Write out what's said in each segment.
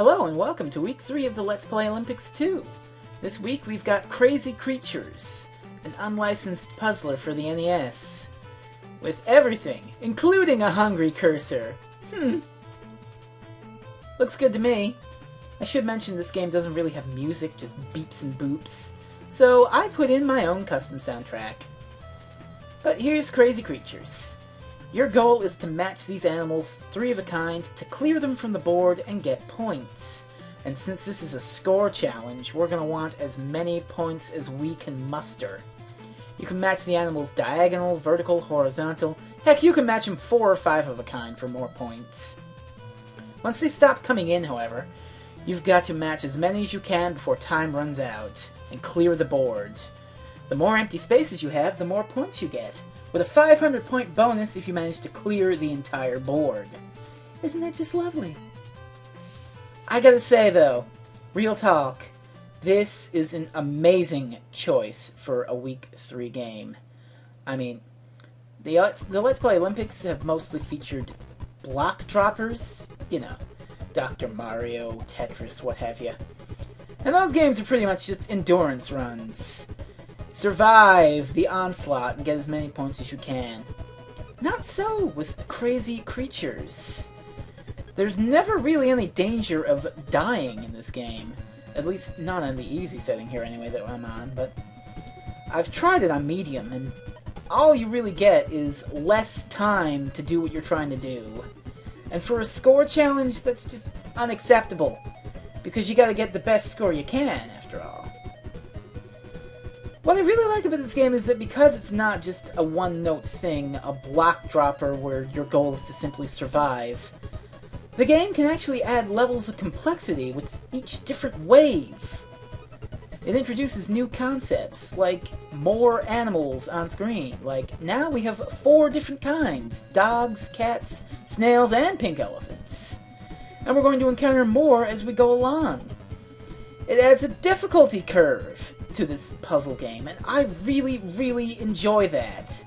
Hello and welcome to week 3 of the Let's Play Olympics 2. This week we've got Krazy Kreatures, an unlicensed puzzler for the NES. With everything, including a hungry cursor. Looks good to me. I should mention this game doesn't really have music, just beeps and boops. So I put in my own custom soundtrack. But here's Krazy Kreatures. Your goal is to match these animals 3 of a kind to clear them from the board and get points. And since this is a score challenge, we're going to want as many points as we can muster. You can match the animals diagonal, vertical, horizontal. Heck, you can match them 4 or 5 of a kind for more points. Once they stop coming in, however, you've got to match as many as you can before time runs out, and clear the board. The more empty spaces you have, the more points you get, with a 500-point bonus if you manage to clear the entire board. Isn't that just lovely? I gotta say, though, real talk, this is an amazing choice for a Week 3 game. I mean, the Let's Play Olympics have mostly featured block droppers, you know, Dr. Mario, Tetris, what have you. And those games are pretty much just endurance runs. Survive the onslaught and get as many points as you can. Not so with Krazy Kreatures. There's never really any danger of dying in this game. At least not on the easy setting here anyway that I'm on, but I've tried it on medium, and all you really get is less time to do what you're trying to do. And for a score challenge, that's just unacceptable, because you gotta get the best score you can, after all. What I really like about this game is that because it's not just a one-note thing, a block dropper where your goal is to simply survive, the game can actually add levels of complexity with each different wave. It introduces new concepts, like more animals on screen. Like, now we have 4 different kinds: dogs, cats, snails, and pink elephants. And we're going to encounter more as we go along. It adds a difficulty curve to this puzzle game, and I really enjoy that.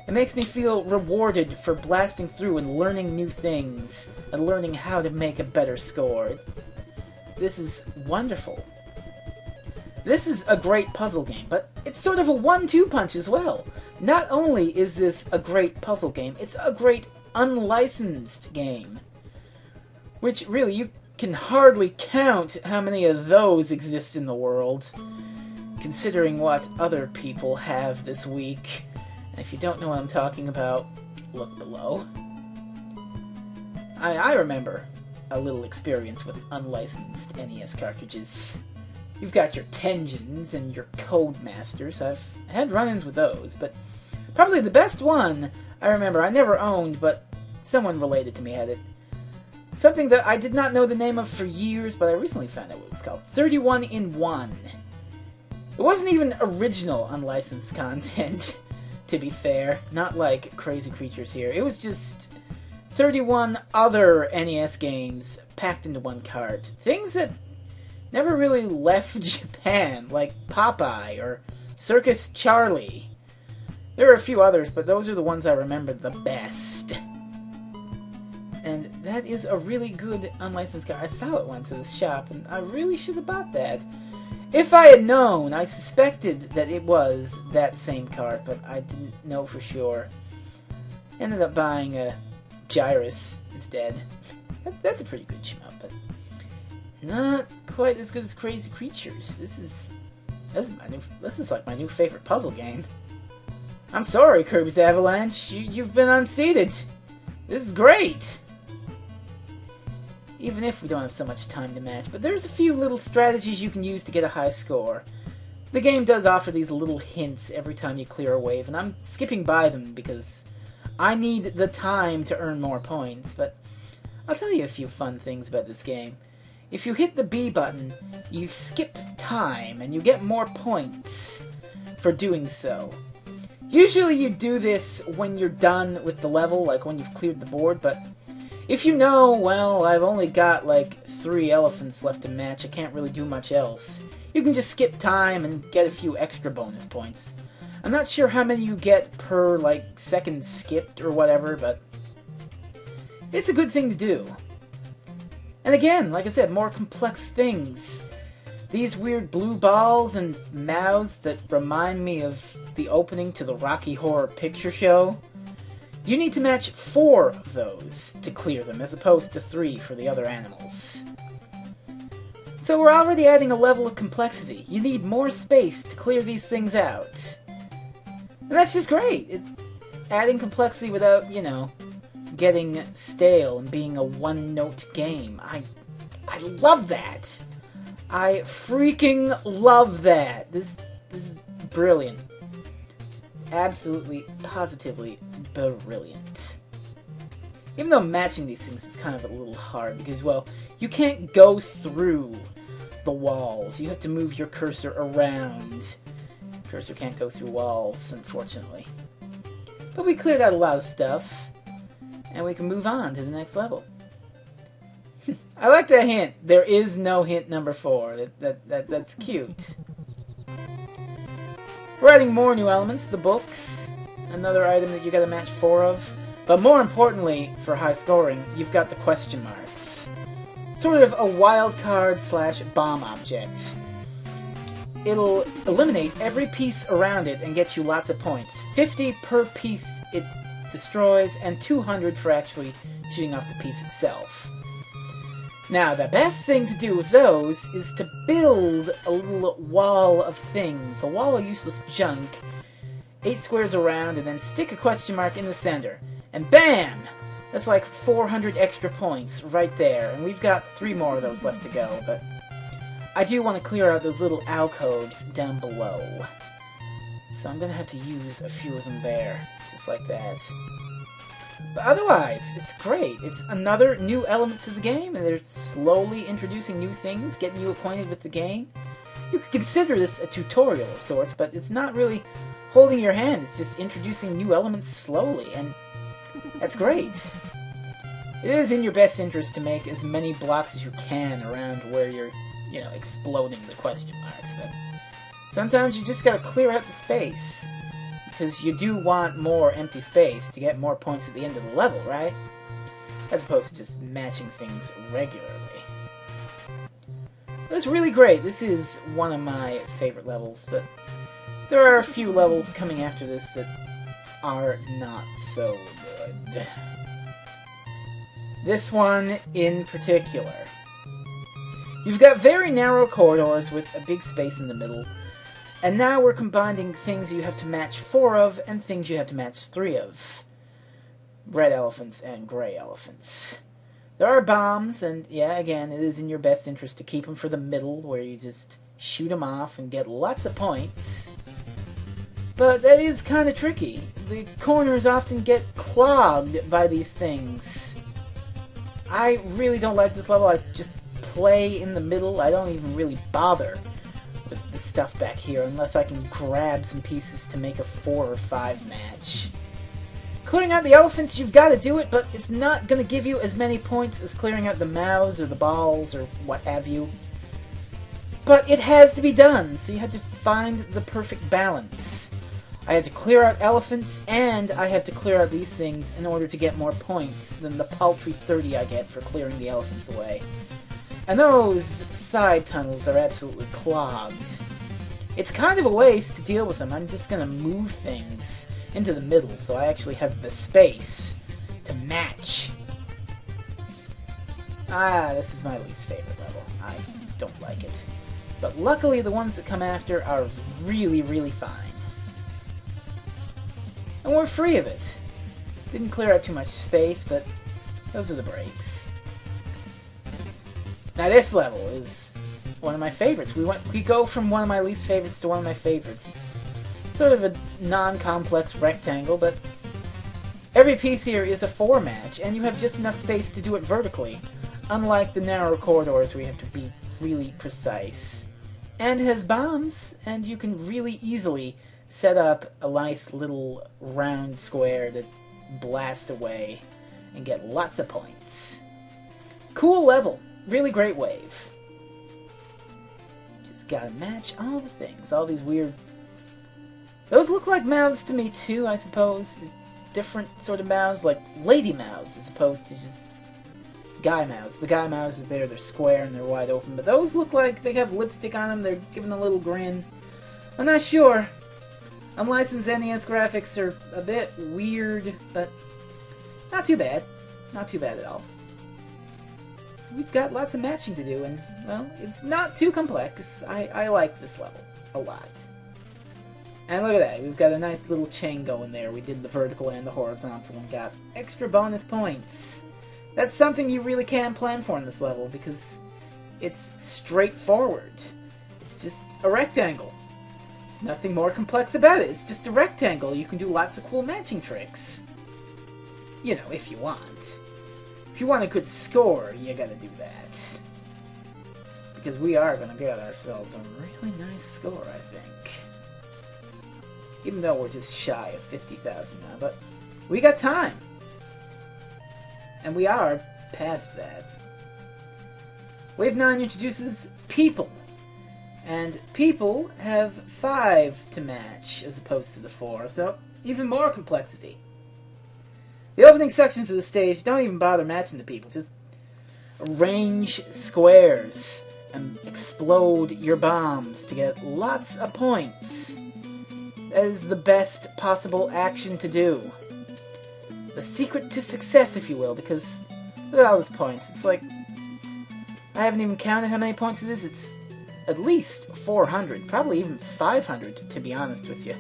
It makes me feel rewarded for blasting through and learning new things, and learning how to make a better score. This is wonderful. This is a great puzzle game, but it's sort of a 1-2 punch as well. Not only is this a great puzzle game, it's a great unlicensed game. Which, really, you can hardly count how many of those exist in the world, considering what other people have this week. And if you don't know what I'm talking about, look below. I remember a little experience with unlicensed NES cartridges. You've got your Tengens and your Codemasters. I've had run-ins with those, but probably the best one I remember, I never owned, but someone related to me had it. Something that I did not know the name of for years, but I recently found out what it was called. 31 in 1. It wasn't even original unlicensed content, to be fair. Not like Krazy Kreatures here. It was just 31 other NES games packed into one cart. Things that never really left Japan, like Popeye or Circus Charlie. There are a few others, but those are the ones I remember the best. And that is a really good unlicensed cart. I saw it once at this shop, and I really should have bought that. If I had known, I suspected that it was that same cart, but I didn't know for sure. Ended up buying a Gyrus instead. That's a pretty good shmup, but not quite as good as Krazy Kreatures. This is like my new favorite puzzle game. I'm sorry, Kirby's Avalanche. You've been unseated. This is great. Even if we don't have so much time to match, but there's a few little strategies you can use to get a high score. The game does offer these little hints every time you clear a wave, and I'm skipping by them because I need the time to earn more points, but I'll tell you a few fun things about this game. If you hit the B button, you skip time, and you get more points for doing so. Usually you do this when you're done with the level, like when you've cleared the board, but if you know, well, I've only got like 3 elephants left to match, I can't really do much else, you can just skip time and get a few extra bonus points. I'm not sure how many you get per, like, second skipped or whatever, but it's a good thing to do. And again, like I said, more complex things. These weird blue balls and mouths that remind me of the opening to the Rocky Horror Picture Show. You need to match 4 of those to clear them, as opposed to 3 for the other animals. So we're already adding a level of complexity. You need more space to clear these things out. And that's just great. It's adding complexity without, you know, getting stale and being a one-note game. I love that. I freaking love that. This is brilliant. Absolutely, positively brilliant. Even though matching these things is kind of a little hard because, well, you can't go through the walls. You have to move your cursor around. Cursor can't go through walls, unfortunately. But we cleared out a lot of stuff, and we can move on to the next level. I like that hint. There is no hint number 4. That's cute. We're adding more new elements. The books, another item that you got to match 4 of. But more importantly, for high scoring, you've got the question marks. Sort of a wild card / bomb object. It'll eliminate every piece around it and get you lots of points. 50 per piece it destroys, and 200 for actually shooting off the piece itself. Now, the best thing to do with those is to build a little wall of things, a wall of useless junk, 8 squares around, and then stick a question mark in the center. And BAM! That's like 400 extra points right there, and we've got 3 more of those left to go, but I do want to clear out those little alcoves down below. So I'm going to have to use a few of them there, just like that. But otherwise, it's great. It's another new element to the game, and they're slowly introducing new things, getting you acquainted with the game. You could consider this a tutorial of sorts, but it's not really holding your hand. It's just introducing new elements slowly, and that's great. It is in your best interest to make as many blocks as you can around where you're, you know, exploding the question marks, but sometimes you just gotta clear out the space. Because you do want more empty space to get more points at the end of the level, right? As opposed to just matching things regularly. But it's really great. This is one of my favorite levels, but there are a few levels coming after this that are not so good. This one in particular. You've got very narrow corridors with a big space in the middle. And now we're combining things you have to match 4 of and things you have to match 3 of. Red elephants and gray elephants. There are bombs, and yeah, again, it is in your best interest to keep them for the middle, where you just shoot them off and get lots of points. But that is kind of tricky. The corners often get clogged by these things. I really don't like this level. I just play in the middle. I don't even really bother with the stuff back here unless I can grab some pieces to make a 4 or 5 match. Clearing out the elephants, you've got to do it, but it's not going to give you as many points as clearing out the mouths or the balls or what have you. But it has to be done, so you have to find the perfect balance. I have to clear out elephants, and I have to clear out these things in order to get more points than the paltry 30 I get for clearing the elephants away. And those side tunnels are absolutely clogged. It's kind of a waste to deal with them. I'm just going to move things into the middle so I actually have the space to match. This is my least favorite level. I don't like it. But luckily the ones that come after are really, really fine. And we're free of it. Didn't clear out too much space, but those are the breaks. Now this level is one of my favorites. We go from one of my least favorites to one of my favorites. It's sort of a non-complex rectangle, but every piece here is a 4 match, and you have just enough space to do it vertically, unlike the narrow corridors where you have to be really precise. And it has bombs, and you can really easily set up a nice little round square to blast away and get lots of points. Cool level. Really great wave. Just gotta match all the things. All these weird... Those look like mouths to me too, I suppose. Different sort of mouths, like lady mouths, as opposed to just Guy Mouse. The Guy Mouse are there, they're square and they're wide open, but those look like they have lipstick on them, they're giving a little grin. I'm not sure. Unlicensed NES graphics are a bit weird, but not too bad. Not too bad at all. We've got lots of matching to do, and, well, it's not too complex. I like this level a lot. And look at that, we've got a nice little chain going there. We did the vertical and the horizontal and got extra bonus points. That's something you really can plan for in this level, because it's straightforward. It's just a rectangle. There's nothing more complex about it. It's just a rectangle. You can do lots of cool matching tricks. You know, if you want. If you want a good score, you gotta do that. Because we are gonna get ourselves a really nice score, I think. Even though we're just shy of 50,000 now, but we got time. And we are past that. Wave 9 introduces people. And people have 5 to match, as opposed to the 4, so even more complexity. The opening sections of the stage don't even bother matching the people. Just arrange squares and explode your bombs to get lots of points. That is the best possible action to do. The secret to success, if you will, because look at all those points. It's like, I haven't even counted how many points it is. It's at least 400, probably even 500, to be honest with you.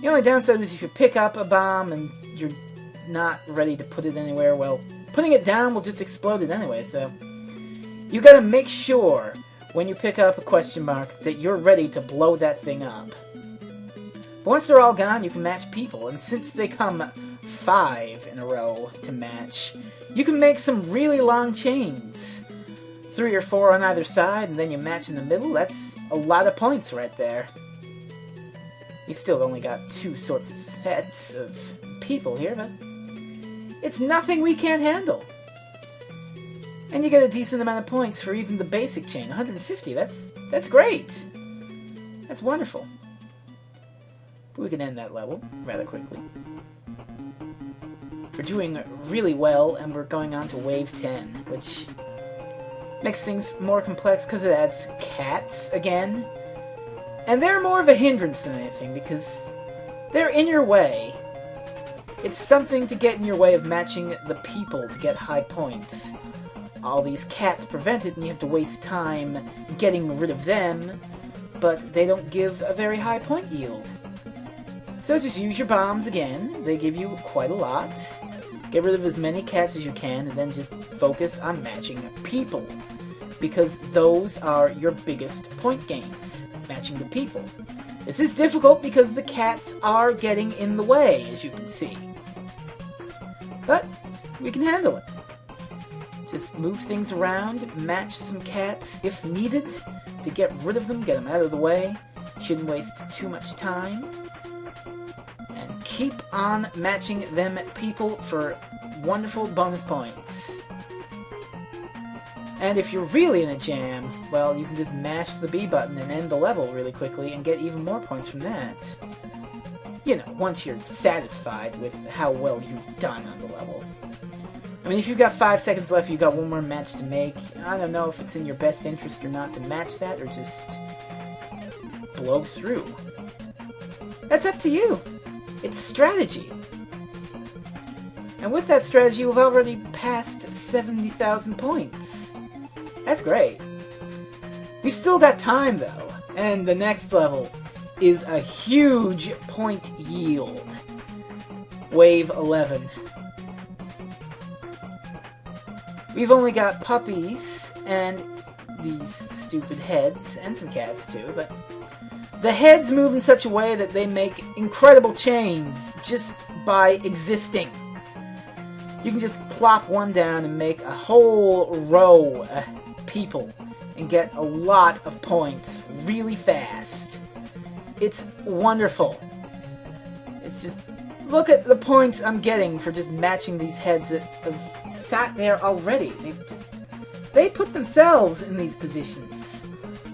The only downside is if you pick up a bomb and you're not ready to put it anywhere, well, putting it down will just explode it anyway, so you gotta make sure when you pick up a question mark that you're ready to blow that thing up. But once they're all gone, you can match people, and since they come 5 in a row to match, you can make some really long chains. 3 or 4 on either side, and then you match in the middle. That's a lot of points right there. You still only got 2 sorts of sets of people here, but it's nothing we can't handle. And you get a decent amount of points for even the basic chain. 150, that's great. That's wonderful. But we can end that level rather quickly. We're doing really well, and we're going on to Wave 10, which makes things more complex because it adds cats again. And they're more of a hindrance than anything, because they're in your way. It's something to get in your way of matching the people to get high points. All these cats prevent it, and you have to waste time getting rid of them, but they don't give a very high point yield. So just use your bombs again. They give you quite a lot. Get rid of as many cats as you can, and then just focus on matching people, because those are your biggest point gains. Matching the people. This is difficult because the cats are getting in the way, as you can see. But we can handle it. Just move things around, match some cats if needed, to get rid of them, get them out of the way. Shouldn't waste too much time. And keep on matching them people for wonderful bonus points. And if you're really in a jam, well, you can just mash the B button and end the level really quickly and get even more points from that. You know, once you're satisfied with how well you've done on the level. I mean, if you've got 5 seconds left, you've got one more match to make. I don't know if it's in your best interest or not to match that, or just blow through. That's up to you. It's strategy. And with that strategy, we've already passed 70,000 points. That's great. We've still got time, though, and the next level is a huge point yield. Wave 11. We've only got puppies and these stupid heads, and some cats too, but the heads move in such a way that they make incredible chains just by existing. You can just plop one down and make a whole row of people and get a lot of points really fast. It's wonderful. It's just, look at the points I'm getting for just matching these heads that have sat there already. They put themselves in these positions.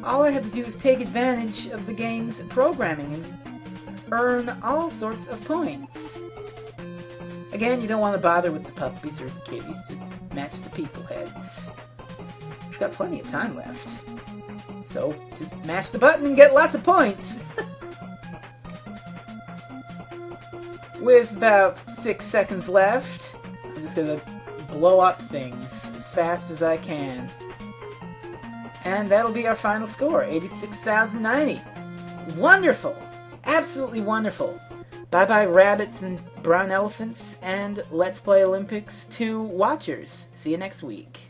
All I have to do is take advantage of the game's programming and earn all sorts of points. Again, you don't want to bother with the puppies or the kitties. Just match the people heads. We've got plenty of time left. So, just mash the button and get lots of points! With about 6 seconds left, I'm just gonna blow up things as fast as I can. And that'll be our final score, 86,090. Wonderful! Absolutely wonderful! Bye-bye rabbits and brown elephants, and Let's Play Olympics to watchers. See you next week.